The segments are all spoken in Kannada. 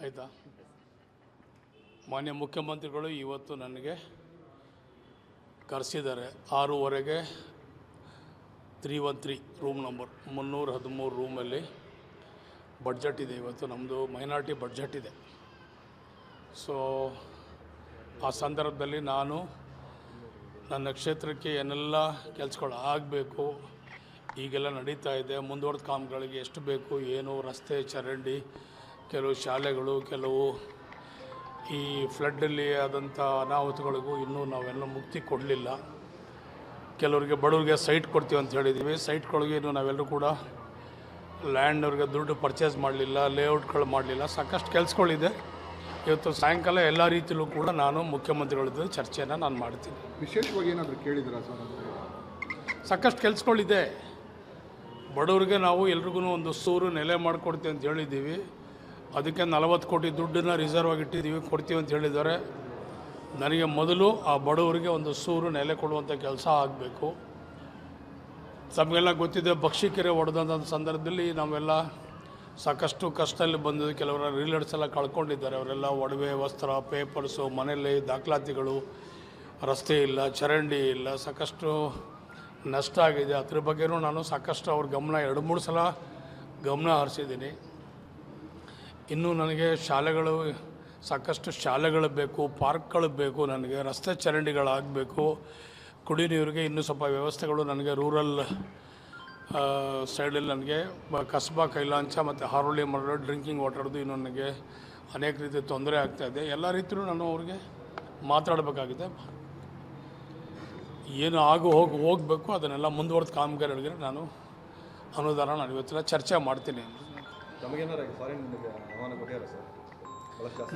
ಆಯಿತಾ. ಮಾನ್ಯ ಮುಖ್ಯಮಂತ್ರಿಗಳು ಇವತ್ತು ನನಗೆ ಕರೆಸಿದ್ದಾರೆ. 6:15 313 ರೂಮ್ ನಂಬರ್ 313 ರೂಮಲ್ಲಿ ಬಡ್ಜೆಟ್ ಇದೆ. ಇವತ್ತು ನಮ್ಮದು ಮೈನಾರಿಟಿ ಬಡ್ಜೆಟ್ ಇದೆ. ಸೊ ಆ ಸಂದರ್ಭದಲ್ಲಿ ನಾನು ನನ್ನ ಕ್ಷೇತ್ರಕ್ಕೆ ಏನೆಲ್ಲ ಕೆಲಸಗಳು ಆಗಬೇಕು, ಈಗೆಲ್ಲ ನಡೀತಾ ಇದೆ, ಮುಂದುವರೆದ ಕಾಮಗಳಿಗೆ ಎಷ್ಟು ಬೇಕು, ಏನು ರಸ್ತೆ ಚರಂಡಿ, ಕೆಲವು ಶಾಲೆಗಳು, ಕೆಲವು ಈ ಫ್ಲಡ್ಡಲ್ಲಿ ಆದಂಥ ಅನಾಹುತಗಳಿಗೂ ಇನ್ನೂ ನಾವೆಲ್ಲ ಮುಕ್ತಿ ಕೊಡಲಿಲ್ಲ. ಕೆಲವರಿಗೆ ಬಡವರಿಗೆ ಸೈಟ್ ಕೊಡ್ತೀವಿ ಅಂತ ಹೇಳಿದ್ದೀವಿ. ಸೈಟ್ಗಳಿಗೆ ಇನ್ನೂ ನಾವೆಲ್ಲರೂ ಕೂಡ ಲ್ಯಾಂಡ್ನವ್ರಿಗೆ ದುಡ್ಡು ಪರ್ಚೇಸ್ ಮಾಡಲಿಲ್ಲ, ಲೇಔಟ್ಗಳು ಮಾಡಲಿಲ್ಲ. ಸಾಕಷ್ಟು ಕೆಲಸಗಳಿದೆ. ಇವತ್ತು ಸಾಯಂಕಾಲ ಎಲ್ಲ ರೀತಿಯಲ್ಲೂ ಕೂಡ ನಾನು ಮುಖ್ಯಮಂತ್ರಿಗಳ ಜೊತೆ ಚರ್ಚೆಯನ್ನು ನಾನು ಮಾಡ್ತೀನಿ. ವಿಶೇಷವಾಗಿ ಏನಾದರೂ ಕೇಳಿದ್ರಾ ಸರ್? ಸಾಕಷ್ಟು ಕೆಲಸಗಳಿದೆ. ಬಡವರಿಗೆ ನಾವು ಎಲ್ರಿಗೂ ಒಂದು ಸೂರು ನೆಲೆ ಮಾಡಿಕೊಡ್ತೀವಿ ಅಂತ ಹೇಳಿದ್ದೀವಿ. ಅದಕ್ಕೆ 40 ಕೋಟಿ ದುಡ್ಡನ್ನು ರಿಸರ್ವ್ ಆಗಿಟ್ಟಿದ್ದೀವಿ, ಕೊಡ್ತೀವಿ ಅಂತ ಹೇಳಿದ್ದಾರೆ. ನನಗೆ ಮೊದಲು ಆ ಬಡವರಿಗೆ ಒಂದು ಸೂರು ನೆಲೆ ಕೊಡುವಂಥ ಕೆಲಸ ಆಗಬೇಕು. ತಮಗೆಲ್ಲ ಗೊತ್ತಿದೆ, ಬಕ್ಷಿಕೆರೆ ಹೊಡೆದಂಥ ಸಂದರ್ಭದಲ್ಲಿ ನಾವೆಲ್ಲ ಸಾಕಷ್ಟು ಕಷ್ಟದಲ್ಲಿ ಬಂದಿದ್ದು. ಕೆಲವರ ರೀಲರ್ಸ್ ಎಲ್ಲ ಕಳ್ಕೊಂಡಿದ್ದಾರೆ. ಅವರೆಲ್ಲ ಒಡವೆ, ವಸ್ತ್ರ, ಪೇಪರ್ಸು, ಮನೆಯಲ್ಲಿ ದಾಖಲಾತಿಗಳು, ರಸ್ತೆ ಇಲ್ಲ, ಚರಂಡಿ ಇಲ್ಲ, ಸಾಕಷ್ಟು ನಷ್ಟ ಆಗಿದೆ. ಅದ್ರ ಬಗ್ಗೆನೂ ನಾನು ಸಾಕಷ್ಟು ಅವ್ರ ಗಮನ 2-3 ಸಲ ಗಮನ ಹರಿಸಿದ್ದೀನಿ. ಇನ್ನೂ ನನಗೆ ಶಾಲೆಗಳು, ಸಾಕಷ್ಟು ಶಾಲೆಗಳು ಬೇಕು, ಪಾರ್ಕ್ಗಳು ಬೇಕು, ನನಗೆ ರಸ್ತೆ ಚರಂಡಿಗಳಾಗಬೇಕು. ಕುಡಿ ನೀರಿಗೆ ಇನ್ನೂ ಸ್ವಲ್ಪ ವ್ಯವಸ್ಥೆಗಳು ನನಗೆ ರೂರಲ್ ಸೈಡಲ್ಲಿ ನನಗೆ ಕಸ್ಬಾ, ಕೈಲಾಂಚ ಮತ್ತು ಹಾರೋಳಿ ಮರಳು ಡ್ರಿಂಕಿಂಗ್ ವಾಟರ್ದು ಇನ್ನೂ ನನಗೆ ಅನೇಕ ರೀತಿ ತೊಂದರೆ ಆಗ್ತಾಯಿದೆ. ಎಲ್ಲ ರೀತಿಯೂ ನಾನು ಅವ್ರಿಗೆ ಮಾತಾಡಬೇಕಾಗಿದೆ. ಏನು ಹೋಗಬೇಕು ಅದನ್ನೆಲ್ಲ ಮುಂದುವರೆದ ಕಾಮಗಾರಿಗಳಿಗೆ ನಾನು ಅನುದಾನ ನಾನು ಇವತ್ತೆಲ್ಲ ಚರ್ಚೆ ಮಾಡ್ತೀನಿ.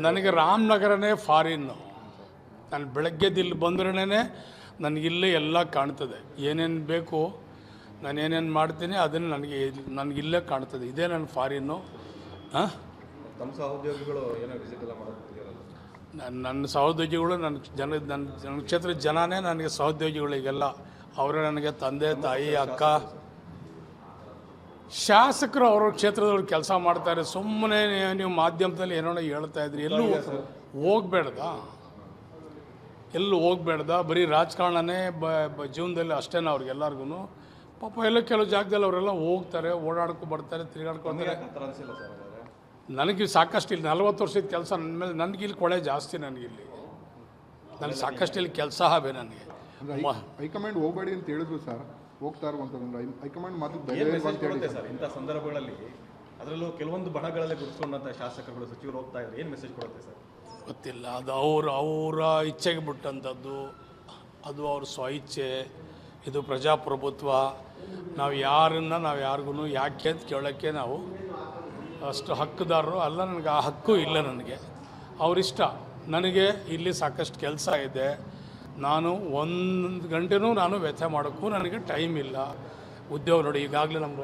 ನನಗೆ ರಾಮನಗರನೇ ಫಾರಿನ್ನು. ನಾನು ಬೆಳಗ್ಗೆದಿಲ್ಲಿ ಬಂದ್ರೇ ನನಗಿಲ್ಲೇ ಎಲ್ಲ ಕಾಣ್ತದೆ. ಏನೇನು ಬೇಕು, ನಾನು ಏನೇನು ಮಾಡ್ತೀನಿ ಅದನ್ನು ನನಗಿಲ್ಲೇ ಕಾಣ್ತದೆ. ಇದೇ ನನ್ನ ಫಾರಿನ್ನು. ನಮ್ಮ ಸಹೋದ್ಯೋಗಿಗಳು ಏನೋ ವಿಸಿಟ್ ಎಲ್ಲ ನನ್ನ ಸಹೋದ್ಯೋಗಿಗಳು ನನ್ನ ಕ್ಷೇತ್ರದ ಜನನೇ ನನಗೆ ಸಹೋದ್ಯೋಗಿಗಳಿಗೆಲ್ಲ. ಅವರೇ ನನಗೆ ತಂದೆ, ತಾಯಿ, ಅಕ್ಕ. ಶಾಸಕರು ಅವ್ರ ಕ್ಷೇತ್ರದವ್ರು ಕೆಲಸ ಮಾಡ್ತಾರೆ. ಸುಮ್ಮನೆ ನೀವು ಮಾಧ್ಯಮದಲ್ಲಿ ಏನೋ ಹೇಳ್ತಾ ಇದ್ರಿ. ಎಲ್ಲೂ ಹೋಗ್ಬೇಡ್ದ ಬರೀ ರಾಜಕಾರಣನೇ ಜೀವನದಲ್ಲಿ ಅಷ್ಟೇ. ಅವ್ರಿಗೆಲ್ಲರಿಗೂ ಪಾಪ ಎಲ್ಲ ಕೆಲವು ಜಾಗದಲ್ಲಿ ಅವರೆಲ್ಲ ಹೋಗ್ತಾರೆ, ಬರ್ತಾರೆ, ತಿರುಗಾಡ್ಕೊತಾರೆ. ನನಗೆ ಸಾಕಷ್ಟು ಇಲ್ಲಿ 40 ವರ್ಷದ ಕೆಲಸ ನನ್ನ ಮೇಲೆ, ನನಗಿಲ್ಲಿ ಕೊಳೆ ಜಾಸ್ತಿ. ನನಗಿಲ್ಲಿ ಸಾಕಷ್ಟು ಇಲ್ಲಿ ಕೆಲಸ ಹಾವೆ ನನಗೆ. ಹೈಕಮಾಂಡ್ ಹೋಗಬೇಡಿ ಅಂತ ಹೇಳಿದ್ರು ಸರ್, ಹೋಗ್ತಾ ಇರುವಂಥದ್ದು ಹೈಕಮಾಂಡ್ ಮಾತು ಸರ್. ಇಂಥ ಸಂದರ್ಭಗಳಲ್ಲಿ ಅದರಲ್ಲೂ ಕೆಲವೊಂದು ಬಣಗಳಲ್ಲಿ ಗುರುತಿಸುವಂಥ ಶಾಸಕರುಗಳು, ಸಚಿವರು ಹೋಗ್ತಾ ಇದ್ದಾರೆ, ಏನು ಮೆಸೇಜ್ ಕೊಡುತ್ತೆ ಸರ್? ಗೊತ್ತಿಲ್ಲ. ಅದು ಅವರ ಇಚ್ಛೆಗೆ ಬಿಟ್ಟಂಥದ್ದು. ಅದು ಅವ್ರ ಸ್ವಇಚ್ಛೆ. ಇದು ಪ್ರಜಾಪ್ರಭುತ್ವ. ನಾವು ಯಾರಿಗೂ ಯಾಕೆ ಅಂತ ಕೇಳೋಕ್ಕೆ ನಾವು ಅಷ್ಟು ಹಕ್ಕುದಾರರು ಅಲ್ಲ. ನನಗೆ ಆ ಹಕ್ಕು ಇಲ್ಲ. ನನಗೆ ಅವರಿಷ್ಟ. ನನಗೆ ಇಲ್ಲಿ ಸಾಕಷ್ಟು ಕೆಲಸ ಇದೆ. ನಾನು 1 ಗಂಟೆನೂ ನಾನು ವ್ಯಥೆ ಮಾಡೋಕ್ಕೂ ನನಗೆ ಟೈಮ್ ಇಲ್ಲ. ಉದ್ಯೋಗ ನೋಡಿ, ಈಗಾಗಲೇ ನಮ್ಮ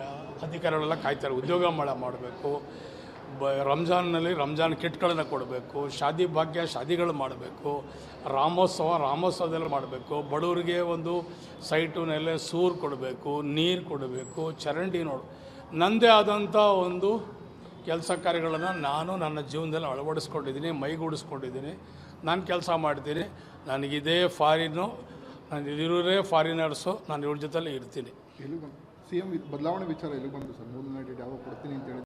ಅಧಿಕಾರಿಗಳೆಲ್ಲ ಕಾಯ್ತಾರೆ. ಉದ್ಯೋಗ ಮಾಡಬೇಕು. ರಂಜಾನ್ನಲ್ಲಿ ರಂಜಾನ್ ಕಿಟ್ಗಳನ್ನು ಕೊಡಬೇಕು. ಶಾದಿ ಭಾಗ್ಯ ಶಾದಿಗಳು ಮಾಡಬೇಕು. ರಾಮೋತ್ಸವದಲ್ಲಿ ಮಾಡಬೇಕು. ಬಡವರಿಗೆ ಒಂದು ಸೈಟು, ನೆಲೆ, ಸೂರು ಕೊಡಬೇಕು, ನೀರು ಕೊಡಬೇಕು, ಚರಂಡಿ ನನ್ನದೇ ಆದಂಥ ಒಂದು ಕೆಲಸ ಕಾರ್ಯಗಳನ್ನು ನಾನು ನನ್ನ ಜೀವನದಲ್ಲಿ ಅಳವಡಿಸ್ಕೊಂಡಿದ್ದೀನಿ, ಮೈಗೂಡಿಸ್ಕೊಂಡಿದ್ದೀನಿ. ನಾನು ಕೆಲಸ ಮಾಡ್ತೀನಿ. ನನಗಿದೇ ಫಾರಿನ್ನು, ನಾನು ಇರೋರೇ ಫಾರಿನರ್ಸು. ನಾನು ಇವ್ರ ಜೊತೆಲಿ ಇರ್ತೀನಿ. CM ಬದಲಾವಣೆ ವಿಚಾರ ಎಲ್ಲಿ ಬಂತು ಸರ್? 3 ಯಾವಾಗ ಕೊಡ್ತೀನಿ ಅಂತ ಹೇಳಿ